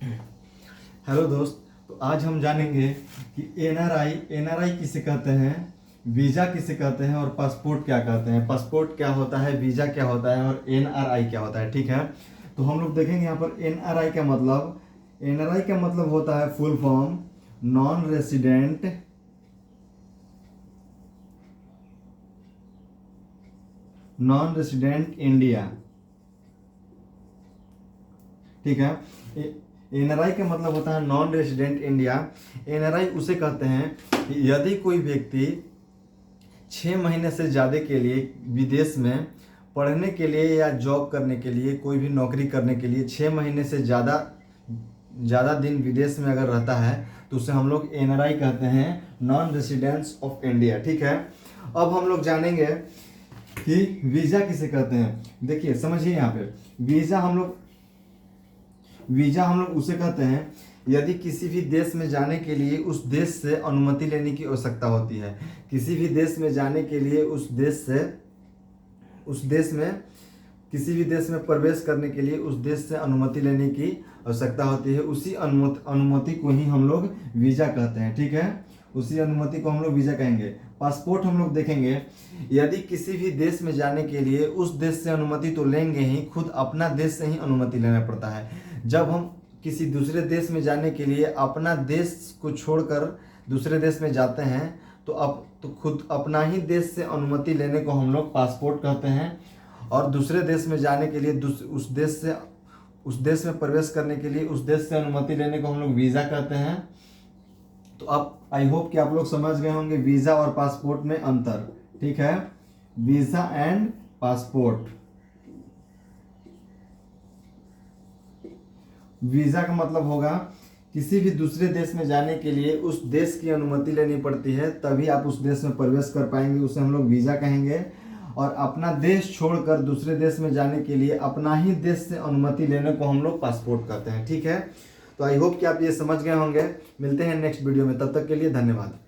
Hello दोस्त। तो आज हम जानेंगे कि एनआरआई किसे कहते हैं, वीज़ा किसे कहते हैं और पासपोर्ट क्या कहते हैं। पासपोर्ट क्या होता है, वीज़ा क्या होता है और एनआरआई क्या होता है। ठीक है, तो हम लोग देखेंगे यहाँ पर एनआरआई का मतलब होता है full form non resident India. ठीक है, एनआरआई का मतलब होता है नॉन रेसिडेंट इंडिया। एनआरआई उसे कहते हैं कि यदि कोई व्यक्ति 6 महीने से ज़्यादा के लिए विदेश में पढ़ने के लिए या जॉब करने के लिए, कोई भी नौकरी करने के लिए 6 महीने से ज़्यादा दिन विदेश में अगर रहता है तो उसे हम लोग एनआरआई कहते हैं, नॉन रेसिडेंट्स ऑफ इंडिया। ठीक है, अब हम लोग जानेंगे कि वीज़ा किसे कहते हैं। देखिए समझिए, यहाँ पे वीज़ा हम लोग उसे कहते हैं यदि किसी भी देश में जाने के लिए उस देश से अनुमति लेने की आवश्यकता होती है। किसी भी देश में जाने के लिए किसी भी देश में प्रवेश करने के लिए उस देश से अनुमति लेने की आवश्यकता होती है। उसी अनुमति को ही हम लोग वीज़ा कहते हैं। ठीक है, उसी अनुमति को हम लोग वीज़ा कहेंगे। पासपोर्ट हम लोग देखेंगे, यदि किसी भी देश में जाने के लिए उस देश से अनुमति तो लेंगे ही, खुद अपना देश से ही अनुमति लेना पड़ता है। जब हम किसी दूसरे देश में जाने के लिए अपना देश को छोड़कर दूसरे देश में जाते हैं तो खुद अपना ही देश से अनुमति लेने को हम लोग पासपोर्ट कहते हैं। और दूसरे देश में जाने के लिए उस देश में प्रवेश करने के लिए उस देश से अनुमति लेने को हम लोग वीज़ा कहते हैं। तो अब आई होप कि आप लोग समझ गए होंगे वीज़ा और पासपोर्ट में अंतर। ठीक है, वीज़ा एंड पासपोर्ट। वीज़ा का मतलब होगा किसी भी दूसरे देश में जाने के लिए उस देश की अनुमति लेनी पड़ती है, तभी आप उस देश में प्रवेश कर पाएंगे, उसे हम लोग वीज़ा कहेंगे। और अपना देश छोड़कर दूसरे देश में जाने के लिए अपना ही देश से अनुमति लेने को हम लोग पासपोर्ट कहते हैं। ठीक है, तो आई होप कि आप ये समझ गए होंगे। मिलते हैं नेक्स्ट वीडियो में, तब तक के लिए धन्यवाद।